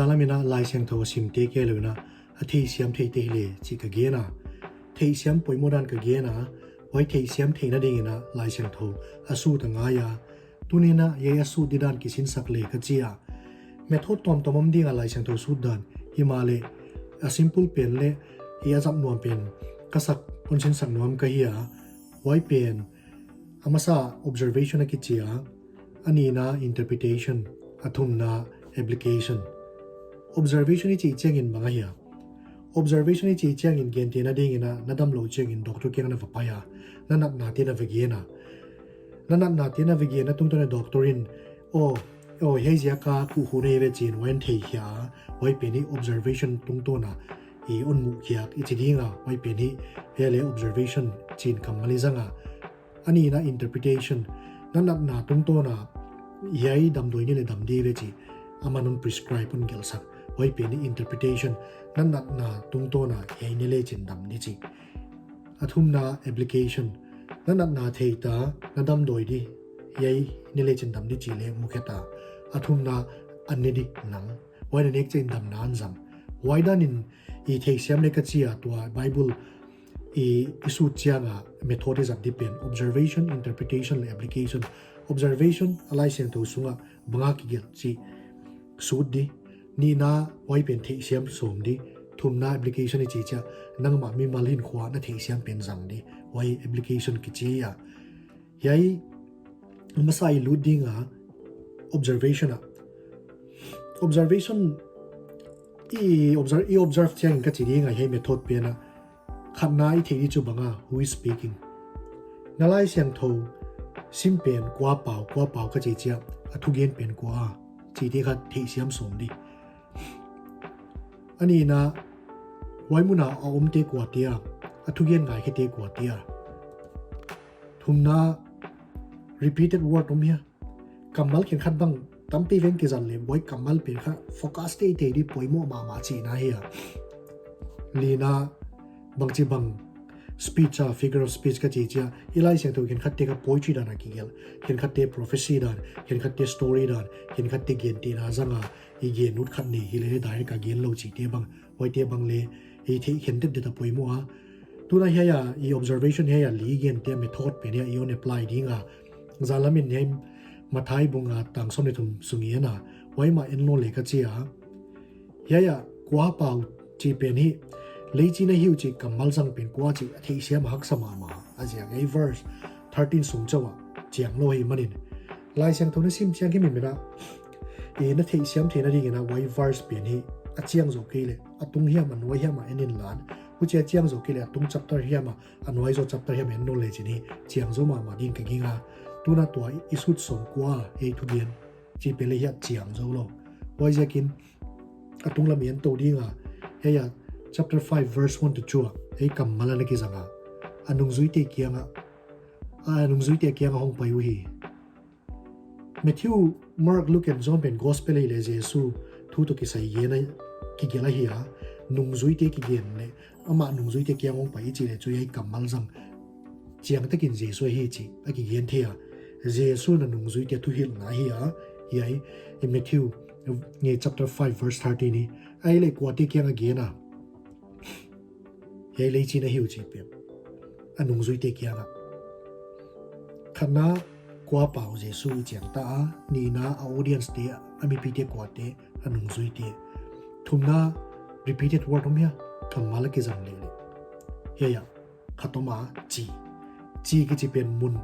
zalamina lai siang tho sim te ke luna a thei siam thei te le chi ka ge na thei siam poimodan ka ge na wai thei siam thei na ding na lai siang tho asu ta nga ya tunina ye asu didan kisin sak le ka chia method tom tomam ding a lai siang tho su dan himale a simple pen le ya zam nuam pen kasak onsin sak nuam ka hiya wai pen amasa observation ki chia anina interpretation athumna application observation chi cheng in mga hiya observation chi cheng in gen te na ding ina nadam lo cheng in doctor kyang na vapaya nanat na te na vegena nanat na te na vegena tung to doctorin o hei zia ka ku hu ne ve chin wen thei hia wai pe ni observation tung to na I on mu kyak I chidinga wai pe ni hele observation chin kamali zanga ani na interpretation nanat na tung to na yai dam doi ni le dam de ve chi amanun prescribe un gel sak wai pe ni interpretation nanat na tung to na yai ni le chin dam ni chi athum na application nanat na theita nadam doi di yai ni le chin dam ni chi le mu kheta athum na anedi nang wai ne chen dam nan zam wai dan in I thei siam le ka chia tua bible isu chianga methodism depend observation interpretation le application observation alai sen to sunga banga ki gel chi sud di ni na wai pen thei siam som di thum na application chi cha nang ma mi malin khwa na thei siam pen zang di wai application ki chi ya yai masai ludinga observation I observe chang ka chiri nga he method pe na khatna I thei chu banga who is speaking nalai siang tho sim pen kwa pau ka chi chia athu gen pen kwa chi te khat thei siam som di ani na wai muna aum te kwa tia athu gen ngai he te kwa tia thumna repeated word here kamal ken khat bang tampi ven ke zan le boy kamal pe kha focus te di poimo ma chi na hi lina bangchi bang speech figure of speech ka chi cha ilai se to ken khatte ka poetry da na ki gel ken khatte prophecy da ken khatte story da ken khatte gen ti na zanga I gen nut khat ni hi le dai ka gen lo chi te bang wai te bang le I thi ken de da poimo ha tu na ya I observation ya li gen te method pe ne I on apply dinga zalamin ne mathai bunga tang som ne thum sungiena wai ma enlo le ka chia ya kwa pau chi pen hi lechi na hiu chi kamal sang pen kwa chi thei siam hak sama ma ajia ei verse 13 sung chawa chiang lo hi manin lai sang thona sim chiang ki mi mena e na thei siam thena ri na wai verse pen hi a chiang zo ke le atung hiam an wai hiam enin lan hu che chiang zo ke le atung chapter hiam an wai zo chapter hiam en knowledge ni chiang zo ma ding ka ginga tuna tua isut som kwa he thu gen chi pele ya chiang zo lo wai jakin atung lam yen to dinga he ya chapter 5 verse 1 to 2 he kam mala le ki zanga anung zui te kianga hong pai wi Matthew Mark Luke and John pen gospel le Jesu thu to ki sai ye na ki gela hi ya nung zui te ki gen le ama nung zui te kianga hong pai chi le chu ye kam mal zang chiang takin Jesu hi chi aki gen thea Jesu na nung zui te thu hil na hi ya yai in Matthew nge chapter 5 verse 13 ni ai le kwa te kyang again na yai le chi na hiu chi pe anung zui te kyang khana kwa pau Jesu chiang ta ni na audience te ami pi te kwa te anung zui te thumna repeated word om ya kamala ki jang le ya khatoma chi ki chi pen mun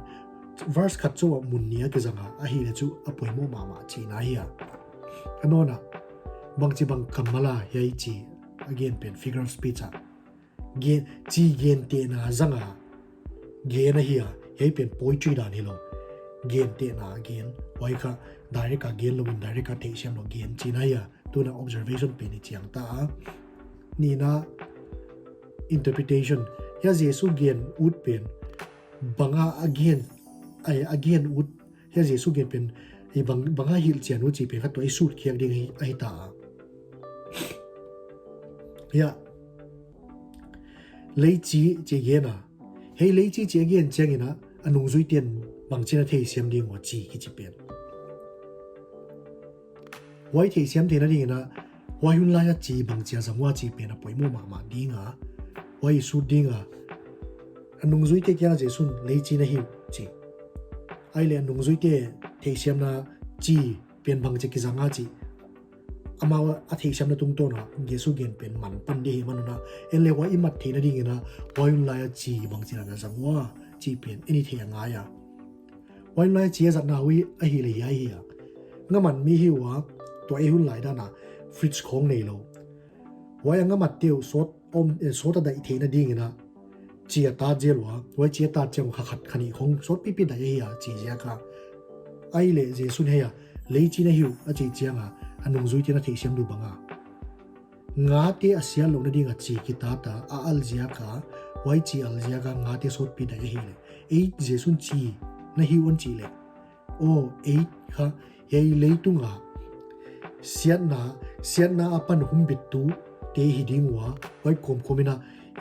verse khat chu mun nia ke zanga a hi le chu apoimo mama chi na hi anona bangchi bang kamala yai chi again pen figure of speech gen chi gen te na zanga gen na hi yai pen poetry dan hi lo gen te na gen wai kha direct ka gen lo min direct ka te siam lo gen chi na ya tu na observation pen ni chiang ta ni na interpretation ya Jesu gen ut pen banga again would ya Jesu gen pen I banga hil chian u chi pe kha to I suit khiang ding ai ta ya leichi che ge na hei leichi che gen chang ina anung zui tian bang china thei siam ding wa chi ki chi pen wai thei siam the na ding na wai hun la ya chi bang chia zamwa chi pe na poimo ma dinga wai su dinga anung zui te kya jesun lei chi na hi chi ai le anung zui te thei siam na chi pen bang che ki zanga chi amawa a thei siam na tung to na yesu gen pen man pan de manuna ele wa imat the na ding na wai hun la ya chi bang chia na zamwa chi pen any the nga ya wai hun la chi ya na wi a hi le ya hi ya ngaman mi hi wa to ai hun lai da na fridge khong nei lo wai anga mat teu sot om sot da i the na ding na chia ta jelwa wai chia ta chang kha khat khani khong sot pi da ya chi ya ka ai le je sun he ya lei chi na hiu a chi chianga anung zui ti na thei siam du banga nga te asia lo na dinga chi ki ta a al zia ka wai chi al zia ka nga te sot pi da ya hi le ei je sun chi na hi won chi le o ei kha yei lei tu nga siat na apan hum bit tu te hi dingwa wai kom komina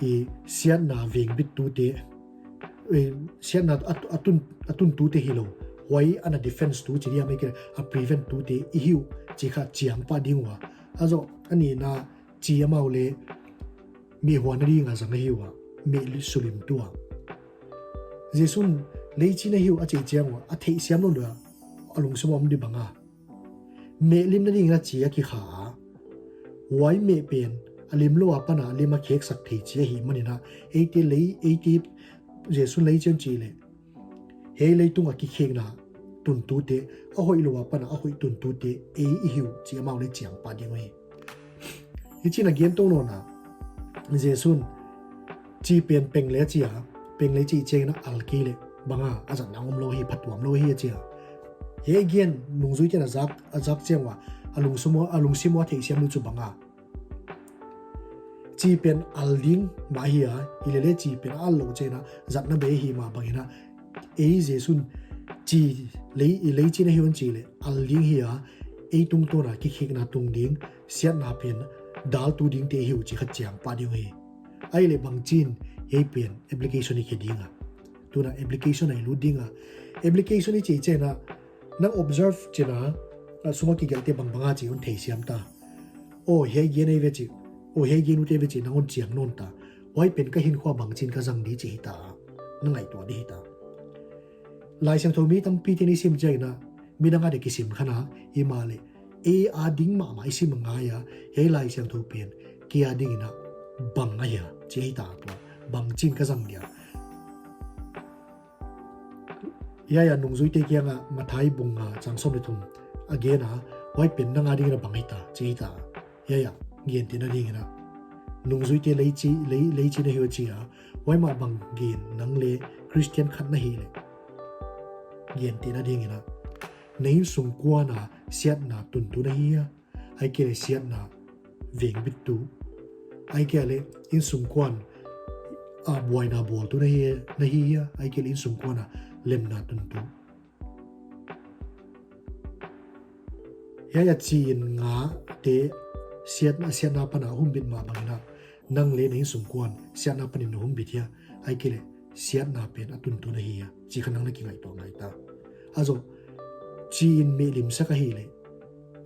e siat na veng bit tu te siat na atun tu te hi lo wai ana defense tu chi ya make a prevent tu te i hiu chi kha chiang pa dingwa azo ani na chi amaule mi hwan ri nga zang hiwa mi sulim tuwa jesun leichi na hiu a chi chiangwa a thei siam lo da alung somom di banga me lim na ringa chi ya ki kha wai me pen alim lo apana lima khek sak thei chi hi manina 80 jesun lei chen chi le he lei tunga ki khek na tun tu te a hoi lo apana a hoi tun tu te e i hiu chi amau le chiang pa ding we ichi na gen tong no na jesun chi pen peng le chi ha peng le chi cheng na al ki le banga azan nangom lo hi phatwam lo hi chi he gen nung zui chen azak chengwa alung simo thei siam lu chu banga chi pen alding ma hi a ilele chi pen al lo chena zatna be hi ma bangina e jesun chi lei chi na hion chi le alding hi a e tung to na ki khik na tung ding siat na pen dal tu ding te hiu chi kha chiang pa ding hi ai le bang chin he pen application ni khedinga tuna application ai lu dinga application ni chi chena nang observe chena suma ki galte bang banga chi un thei siam ta o he ge nei ve chi o he ge nu te ve chi nang on chiang non ta wai pen ka hin khwa bang chin ka jang di chi ta nangai to di ta lai sang thomi tam pi ni sim jai na minanga de kisim khana imale e a ding ma mai sim nga ya he lai sang tho pen ki a ding na bang nga ya chi ta to bang chin ka jang dia ya nung zui te kia nga mathai bunga changsom le thum again a wai pen na nga ding na bangai ta chi ta ya gen tin na ding na nung zui te lei chi na hiu chi a wai ma bang gen nang le christian khat na hi le gen tin na ding na nei sung kwa na siat na tun tu na hi a ai ke le siat na veng bit tu ai ke le in sung kwan a boy na bol tu na hi a ai ke le in sung kwa na lem na tun tu ya chin nga te siat na pana hum bit ma bangina nang le nei sung kwan siat na panin hum bit ya ai ke le siat na pen atun tu na hi a chi khanang na ki ngai to ngai ta azo chin me lim sa ka hi le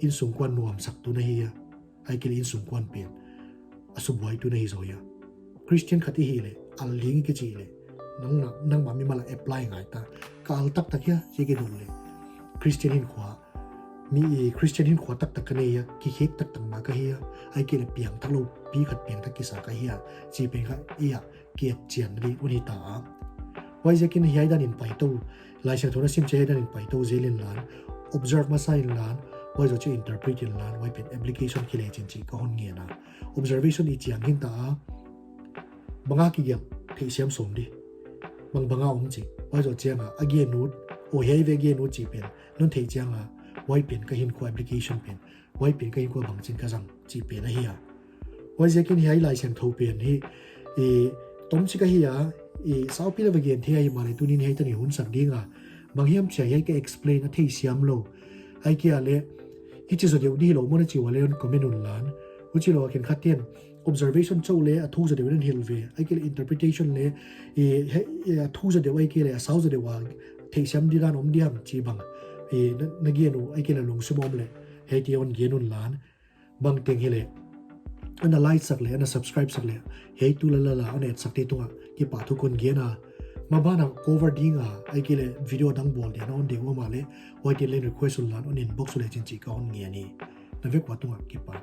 in sung kwan nuam sak tu na hi a ai ke le in sung kwan pen asubwai tu na hi zo ya christian khati hi le al ling ki chi le nang ma mi mala apply ngai ta ka al tak tak ya che ke dum le christian hin khwa mi christian hin khwa tak tak ka ne ya ki khek tak tak ma ka hi ya ai ke le piang thak lo pi khat piang tak ki sa ka hi ya chi pe kha ya ke chian ri uni ta wai je kin hi dan in pai to lai sa thona sim che dan in pai to zelin lan observe ma sa in lan wai zo che interpret in lan wai pen application ki le chin chi ka hon nge na observation i chiang hin ta banga ki gyam thei siam som di banga chi wai zo chiang a again nut o hei ve again nut chi pen non thei chiang a wai pen ka hin ko application pen wai pen ka hin ko bang chin ka jang chi pen a hi a wai je kin hi lai siam tho pen hi e tom chi ka hi a e sau pi le again thei ai ma le tunin hei tani hun sak dinga bang hiam che hei ka explain a thei siam lo ai kia le hi chi zo de di lo mo na chi wa le comment un lan u chi lo ken khatien observation chow le a thu za de ren hil ve ai ke interpretation le e a thu za de wai ke le a sau za de wa thei siam di ran om diam chi bang e na ge no ai ke la lung su mom le he ti on ge nun lan บางเต็งเฮเลอันนั้นไลค์สักเลยอันนั้น subscribe สักเลยเฮ้ยตุลาลาอันนี้สักทีตัวกี่ป่าทุกคนเกียนะมาบ้านอ่ะ cover ดิ้งอ่ะไอ้กี่เลยวิดีโอดังบอลเดี๋ยวน้องเดี๋ยวว่ามาเลยไว้ที่เล่น request สุดล้านอันนี้ inbox สุดเลยจริงๆก็อันเงี้ยนี่นั่นเวกว่าตัวกี่ป่า